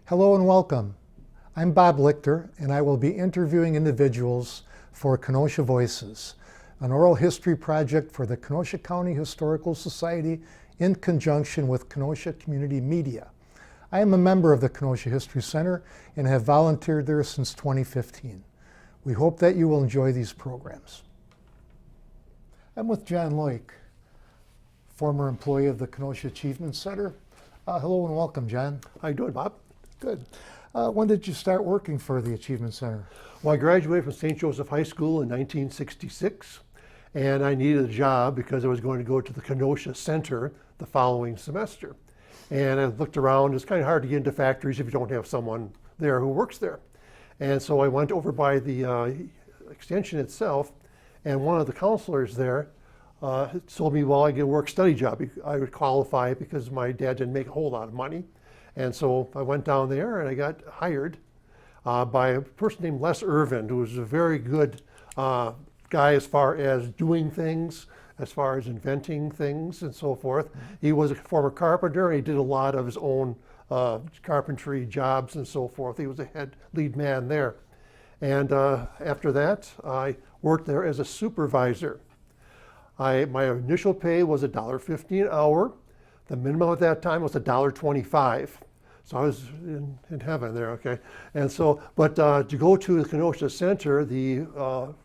Hello and welcome. I'm Bob Lichter, and I will be interviewing individuals for Kenosha Voices, an oral history project for the Kenosha County Historical Society in conjunction with Kenosha Community Media. I am a member of the Kenosha History Center and have volunteered there since 2015. We hope that you will enjoy these programs. I'm with John Leuck, former employee of the Kenosha Achievement Center. Hello and welcome, John. How you doing, Bob? Good. When did you start working for the Achievement Center? Well, I graduated from St. Joseph High School in 1966, and I needed a job because I was going to go to the Kenosha Center the following semester. And I looked around. It's kind of hard to get into factories if you don't have someone there who works there. And so I went over by the extension itself, and one of the counselors there told me, well, I get a work-study job. I would qualify because my dad didn't make a whole lot of money. And so I went down there and I got hired by a person named Les Irvin, who was a very good guy as far as doing things, as far as inventing things and so forth. He was a former carpenter. He did a lot of his own carpentry jobs and so forth. He was a lead man there. And after that, I worked there as a supervisor. My initial pay was $1.50 an hour. The minimum at that time was $1.25. So I was in heaven there, okay? And so, but to go to the Kenosha Center, was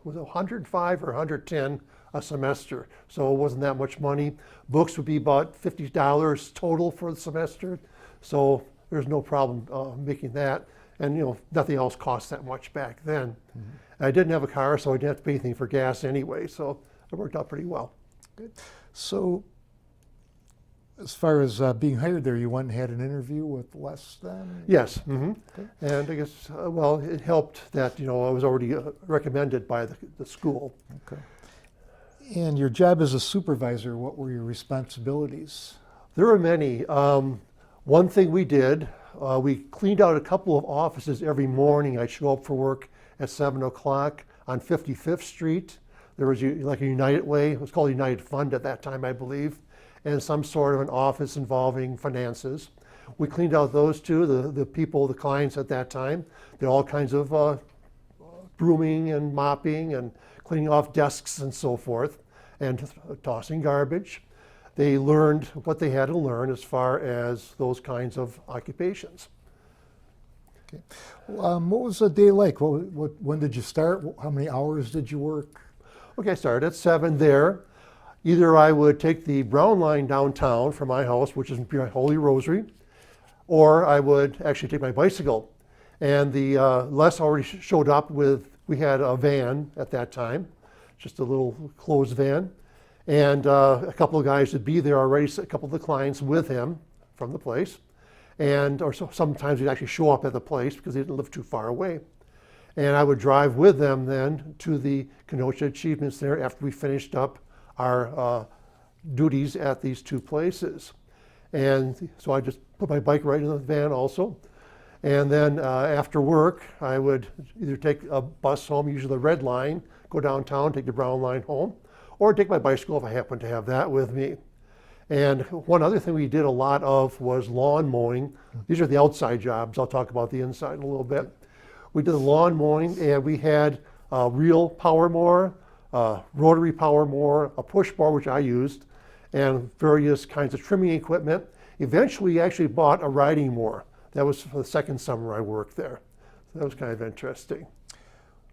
$105 or $110 a semester. So it wasn't that much money. Books would be about $50 total for the semester. So there's no problem making that. And nothing else cost that much back then. Mm-hmm. I didn't have a car, so I didn't have to pay anything for gas anyway. So it worked out pretty well. Good. So as far as being hired there, you went and had an interview with Les then? Yes. Mm-hmm. Okay. And I guess, well, it helped that, I was already recommended by the school. Okay. And your job as a supervisor, what were your responsibilities? There were many. One thing we did, we cleaned out a couple of offices every morning. I'd show up for work at 7 o'clock on 55th Street. There was like a United Way. It was called United Fund at that time, I believe, and some sort of an office involving finances. We cleaned out those two. The people, the clients at that time, did all kinds of brooming and mopping and cleaning off desks and so forth, and tossing garbage. They learned what they had to learn as far as those kinds of occupations. Okay. What was a day like? When did you start? How many hours did you work? Okay, I started at 7 there. Either I would take the Brown line downtown from my house, which is my Holy Rosary, or I would actually take my bicycle. And the Les already showed up we had a van at that time, just a little closed van. And a couple of guys would be there already, a couple of the clients with him from the place. Sometimes he'd actually show up at the place because he didn't live too far away. And I would drive with them then to the Kenosha Achievement Center after we finished up our duties at these two places. And so I just put my bike right in the van also. And then after work, I would either take a bus home, usually the red line, go downtown, take the brown line home, or take my bicycle if I happen to have that with me. And one other thing we did a lot of was lawn mowing. These are the outside jobs. I'll talk about the inside in a little bit. We did the lawn mowing, and we had a real power mower, rotary power mower, a push mower, which I used, and various kinds of trimming equipment. Eventually, we actually bought a riding mower. That was for the second summer I worked there. So that was kind of interesting.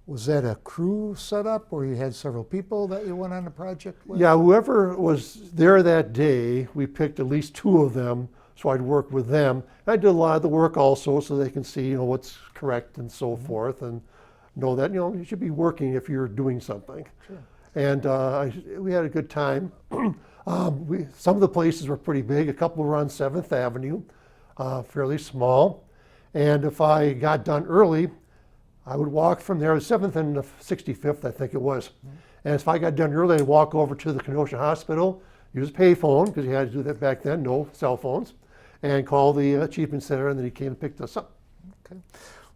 Was that a crew setup, or you had several people that you went on the project with? Yeah, whoever was there that day, we picked at least 2 of them, so I'd work with them. And I did a lot of the work also, so they can see, what's correct and so forth, and know that, you should be working if you're doing something. Sure. And we had a good time. Some of the places were pretty big. A couple were on 7th Avenue, fairly small. And if I got done early, I would walk from there, 7th and 65th, I think it was. Mm-hmm. And if I got done early, I'd walk over to the Kenosha Hospital, use a payphone, because you had to do that back then, no cell phones, and call the Achievement Center, and then he came and picked us up. Okay.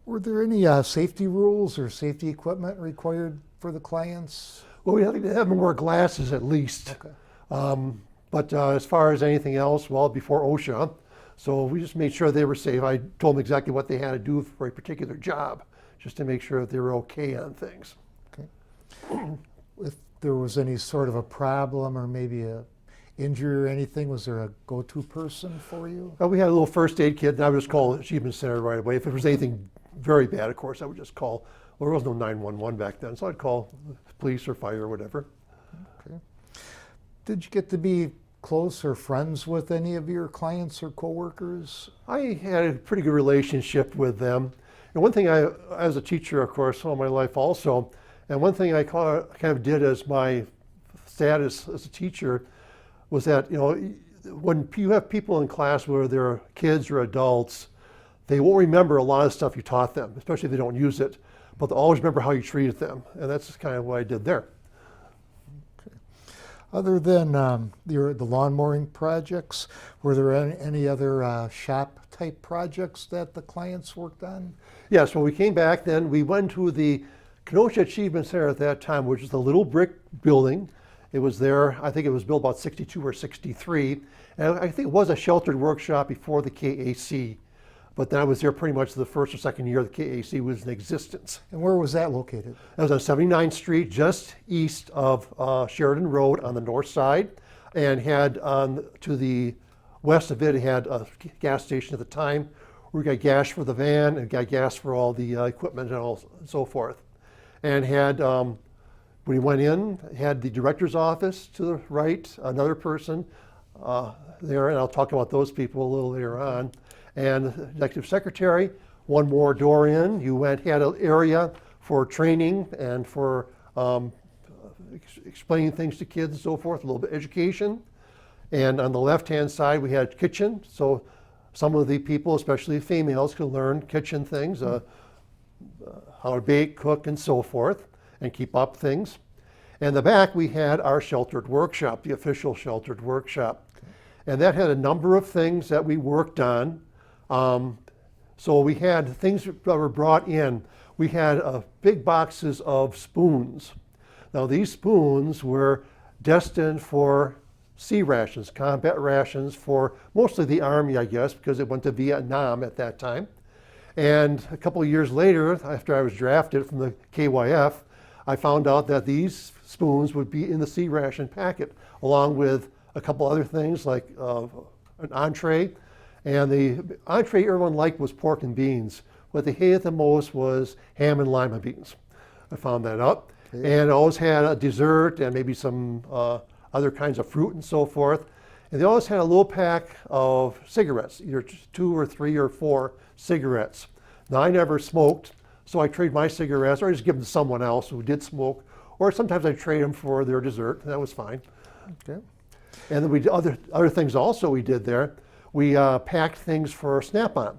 Were there any safety rules or safety equipment required for the clients? Well, we had to have them wear glasses at least. Okay. But as far as anything else, well, before OSHA, So we just made sure they were safe. I told them exactly what they had to do for a particular job, just to make sure that they were okay on things. Okay. If there was any sort of a problem or maybe a injury or anything, was there a go-to person for you? Well, we had a little first aid kit, and I would just call the Achievement Center right away. If it was anything very bad, of course, I would just call. Well, there was no 911 back then, so I'd call police or fire or whatever. Okay. Did you get to be close or friends with any of your clients or coworkers? I had a pretty good relationship with them. And one thing I, as a teacher, of course, all my life also, and one thing I kind of did as my status as a teacher was that, you know, when you have people in class where they're kids or adults, they won't remember a lot of stuff you taught them, especially if they don't use it, but they'll always remember how you treated them. And that's kind of what I did there. Other than the lawn mowing projects, were there any other shop type projects that the clients worked on? Yes, when we came back then, we went to the Kenosha Achievement Center at that time, which is the little brick building. It was there, I think it was built about 62 or 63. And I think it was a sheltered workshop before the KAC. But then I was there pretty much the first or second year the KAC was in existence. And where was that located? That was on 79th Street, just east of Sheridan Road on the north side, and had to the west of it, it had a gas station at the time. We got gas for the van and got gas for all the equipment and so forth. And had, when we went in, had the director's office to the right, another person there, and I'll talk about those people a little later on. And executive secretary, one more door in. You had an area for training and for explaining things to kids and so forth, a little bit of education. And on the left-hand side, we had kitchen. So some of the people, especially females, could learn kitchen things, how to bake, cook, and so forth, and keep up things. And in the back, we had our sheltered workshop, the official sheltered workshop. Okay. And that had a number of things that we worked on. So we had things that were brought in. We had big boxes of spoons. Now these spoons were destined for sea rations, combat rations for mostly the Army, I guess, because it went to Vietnam at that time. And a couple of years later, after I was drafted from the KYF, I found out that these spoons would be in the sea ration packet, along with a couple other things like an entree. And the entree everyone liked was pork and beans. What they hated the most was ham and lima beans. I found that out. Okay. And always had a dessert and maybe some other kinds of fruit and so forth. And they always had a little pack of cigarettes, either 2 or 3 or 4 cigarettes. Now I never smoked, so I trade my cigarettes or I just give them to someone else who did smoke, or sometimes I trade them for their dessert, and that was fine. Okay. And then we did other things also we did there. We packed things for Snap-on.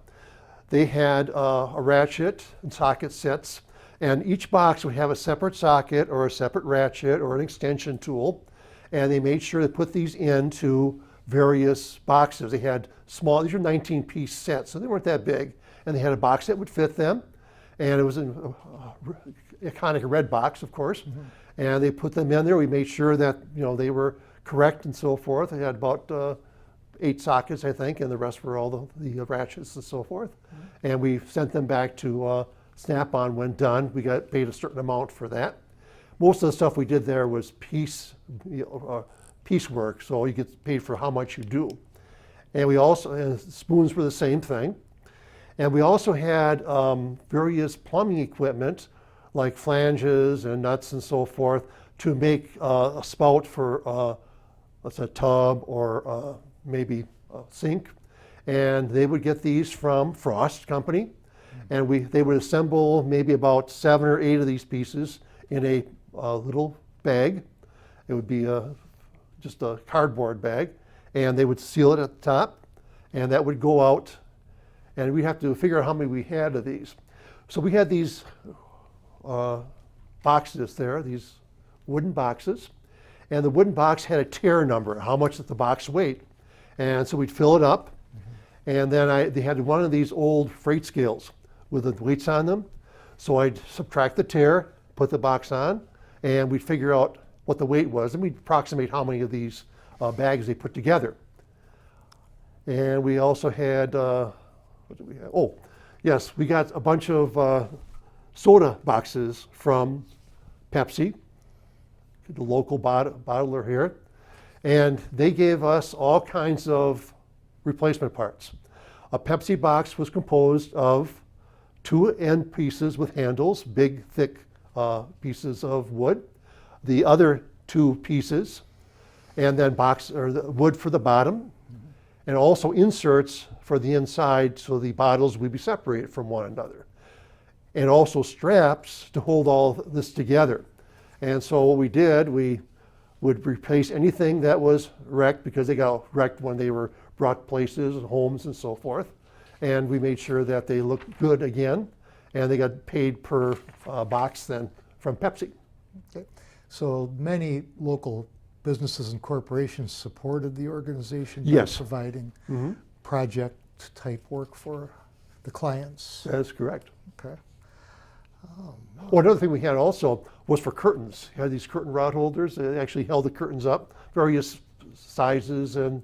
They had a ratchet and socket sets, and each box would have a separate socket or a separate ratchet or an extension tool, and they made sure to put these into various boxes. They had small, these were 19-piece sets, so they weren't that big, and they had a box that would fit them, and it was an iconic red box, of course, and they put them in there. We made sure that, you know, they were correct and so forth. They had about 8 sockets, I think, and the rest were all the ratchets and so forth. And we sent them back to Snap-on when done. We got paid a certain amount for that. Most of the stuff we did there was piecework, so you get paid for how much you do. And we also, and spoons were the same thing. And we also had various plumbing equipment, like flanges and nuts and so forth, to make a spout for let's say a tub or maybe a sink. And they would get these from Frost Company, and they would assemble maybe about 7 or 8 of these pieces in a little bag. It would be just a cardboard bag, and they would seal it at the top, and that would go out, and we'd have to figure out how many we had of these. So we had these boxes there, these wooden boxes, and the wooden box had a tear number, how much did the box weighed. And so we'd fill it up, and then they had one of these old freight scales with the weights on them. So I'd subtract the tear, put the box on, and we'd figure out what the weight was, and we'd approximate how many of these bags they put together. And we also had, what did we have? Oh, yes, we got a bunch of soda boxes from Pepsi, the local bottler here. And they gave us all kinds of replacement parts. A Pepsi box was composed of 2 end pieces with handles, big, thick pieces of wood. The other 2 pieces, and then the wood for the bottom, and also inserts for the inside so the bottles would be separated from one another. And also straps to hold all this together. And so what we did, we would replace anything that was wrecked, because they got wrecked when they were brought places and homes and so forth. And we made sure that they looked good again, and they got paid per box then from Pepsi. Okay. So many local businesses and corporations supported the organization by Yes. providing project type work for the clients. That's correct. Okay. Well, another thing we had also was for curtains. You had these curtain rod holders that actually held the curtains up, various sizes and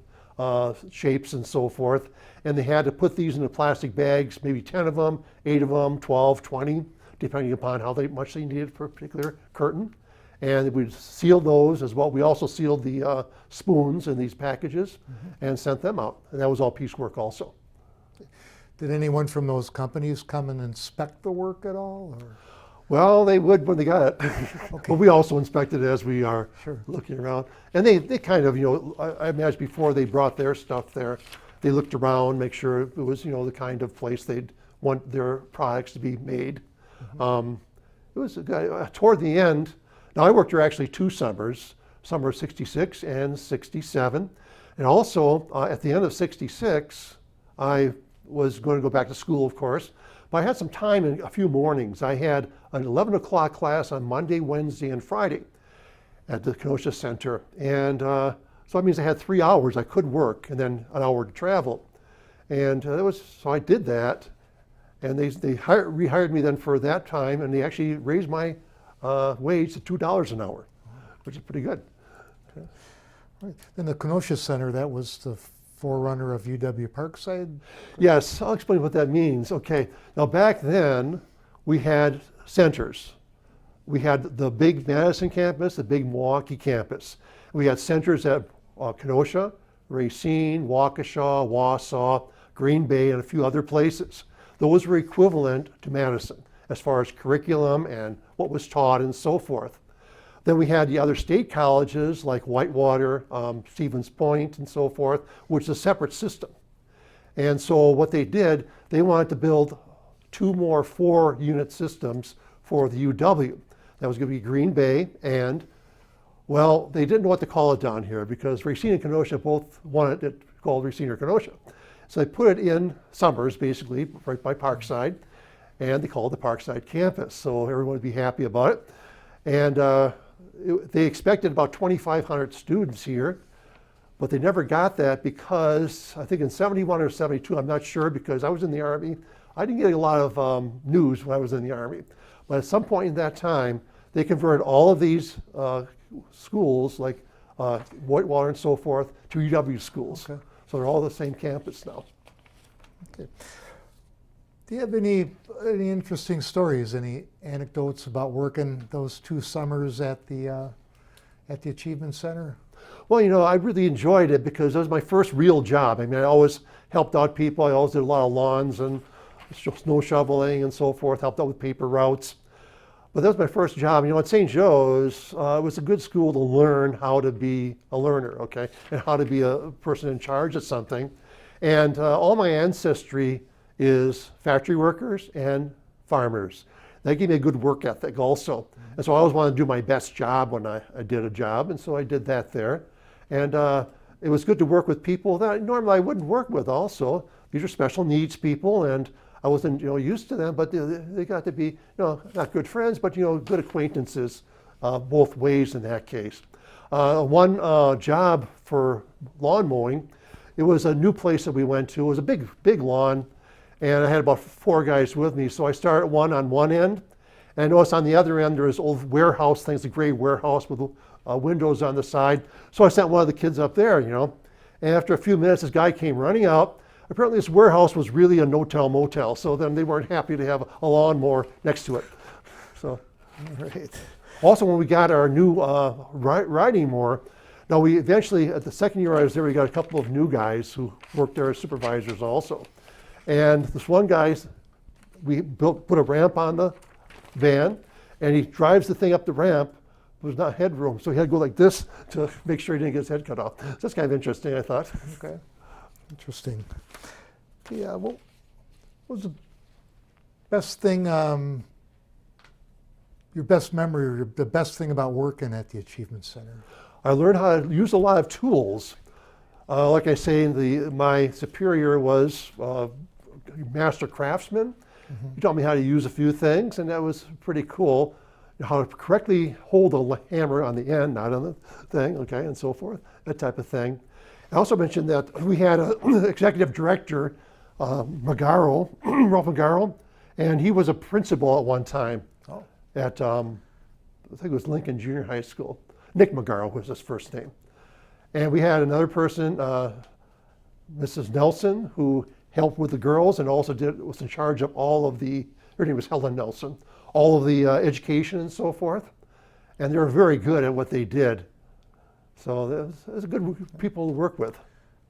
shapes and so forth. And they had to put these in the plastic bags, maybe 10 of them, 8 of them, 12, 20, depending upon how much they needed for a particular curtain. And we'd seal those as well. We also sealed the spoons in these packages and sent them out. And that was all piecework also. Did anyone from those companies come and inspect the work at all? Or? Well, they would when they got it. Okay. But we also inspected it as we are Sure. looking around. And they kind of, I imagine before they brought their stuff there, they looked around, make sure it was, the kind of place they'd want their products to be made. It was toward the end. Now, I worked there actually 2 summers, summer of 66 and 67. And also, at the end of 66, I was going to go back to school, of course. But I had some time in a few mornings. I had an 11 o'clock class on Monday, Wednesday, and Friday at the Kenosha Center. And so that means I had 3 hours I could work and then an hour to travel. And so I did that. And they rehired me then for that time, and they actually raised my wage to $2 an hour, which is pretty good. Okay. Right. Then the Kenosha Center, that was the forerunner of UW Parkside? Yes, I'll explain what that means. Okay, now back then we had centers. We had the big Madison campus, the big Milwaukee campus. We had centers at Kenosha, Racine, Waukesha, Wausau, Green Bay, and a few other places. Those were equivalent to Madison as far as curriculum and what was taught and so forth. Then we had the other state colleges like Whitewater, Stevens Point, and so forth, which is a separate system. And so what they did, they wanted to build 2 more 4-unit systems for the UW. That was going to be Green Bay and, well, they didn't know what to call it down here because Racine and Kenosha both wanted it called Racine or Kenosha. So they put it in Summers, basically, right by Parkside, and they called it the Parkside campus. So everyone would be happy about it. And they expected about 2,500 students here, but they never got that because I think in 71 or 72, I'm not sure because I was in the Army. I didn't get a lot of news when I was in the Army. But at some point in that time, they converted all of these schools, like Whitewater and so forth, to UW schools. Okay. So they're all the same campus now. Okay. Do you have any interesting stories, any anecdotes about working those 2 summers at the Achievement Center? Well, I really enjoyed it because it was my first real job. I mean, I always helped out people. I always did a lot of lawns and snow shoveling and so forth, helped out with paper routes. But that was my first job. At St. Joe's, it was a good school to learn how to be a learner, okay, and how to be a person in charge of something. And all my ancestry is factory workers and farmers. That gave me a good work ethic also. And so I always wanted to do my best job when I did a job, and so I did that there. And it was good to work with people that normally I wouldn't work with also. These are special needs people, and I wasn't used to them, but they got to be not good friends, but good acquaintances both ways in that case. One job for lawn mowing, it was a new place that we went to. It was a big lawn, and I had about 4 guys with me. So I started one on one end, and I noticed on the other end there was old warehouse things, a gray warehouse with windows on the side. So I sent one of the kids up there, And after a few minutes, this guy came running out. Apparently this warehouse was really a no-tell motel, so then they weren't happy to have a lawnmower next to it. So, All right. also when we got our new riding mower, now we eventually, at the second year I was there, we got a couple of new guys who worked there as supervisors also. And this one guy, we put a ramp on the van, and he drives the thing up the ramp. There's not headroom, so he had to go like this to make sure he didn't get his head cut off. So that's kind of interesting, I thought. Okay. Interesting. Yeah, what was the best thing, your best memory, or the best thing about working at the Achievement Center? I learned how to use a lot of tools. Like I say, my superior was a master craftsman. He taught me how to use a few things, and that was pretty cool. How to correctly hold a hammer on the end, not on the thing, okay, and so forth, that type of thing. I also mentioned that we had an executive director, Ralph Magaro, and he was a principal at one time at, I think it was Lincoln Junior High School. Nick Magaro was his first name. And we had another person, Mrs. Nelson, who helped with the girls and also was in charge of all of her name was Helen Nelson, all of the education and so forth. And they were very good at what they did. So there's good people to work with.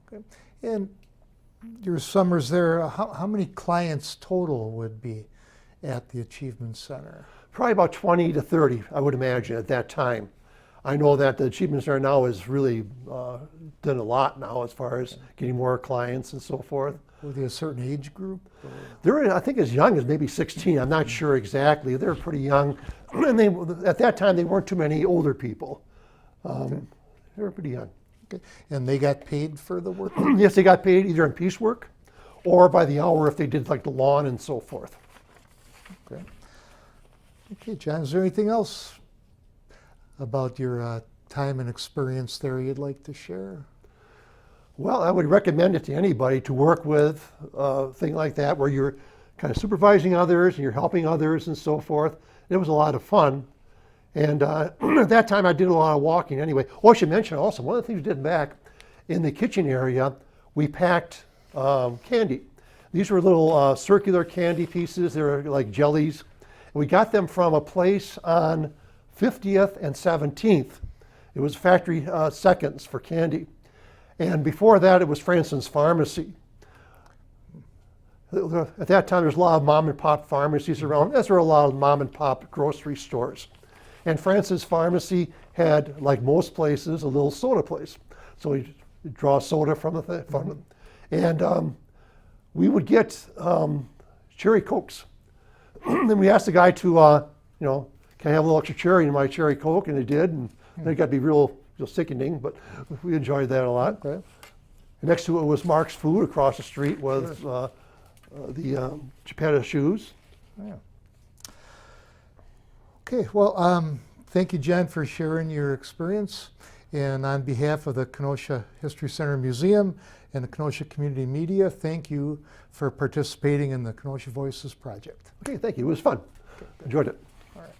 Okay. And your summers there, how many clients total would be at the Achievement Center? Probably about 20 to 30, I would imagine, at that time. I know that the Achievement Center now has really done a lot now as far as getting more clients and so forth. Were they a certain age group? They're, I think, as young as maybe 16. I'm not sure exactly. They're pretty young. And at that time, they weren't too many older people. They were pretty young. Okay. And they got paid for the work? Yes, they got paid either in piecework or by the hour if they did like the lawn and so forth. Okay. Okay, John, is there anything else about your time and experience there you'd like to share? Well, I would recommend it to anybody to work with a thing like that where you're kind of supervising others and you're helping others and so forth. It was a lot of fun. And at that time, I did a lot of walking anyway. Oh, I should mention also, one of the things we did back in the kitchen area, we packed candy. These were little circular candy pieces. They were like jellies. And we got them from a place on 50th and 17th. It was Factory Seconds for candy. And before that, it was Franson's Pharmacy. At that time, there's a lot of mom and pop pharmacies around, as there were a lot of mom and pop grocery stores. And Franson's Pharmacy had, like most places, a little soda place. So we draw soda from the thing. And we would get cherry Cokes. Then we asked the guy to, can I have a little extra cherry in my cherry Coke? And they did. And then it got to be real sickening, but we enjoyed that a lot. Okay. Next to it was Mark's Food. Across the street was the Geppetta Shoes. Yeah. Okay, well, thank you, Jen, for sharing your experience. And on behalf of the Kenosha History Center Museum and the Kenosha Community Media, thank you for participating in the Kenosha Voices project. Okay, thank you. It was fun. Okay, enjoyed it. All right.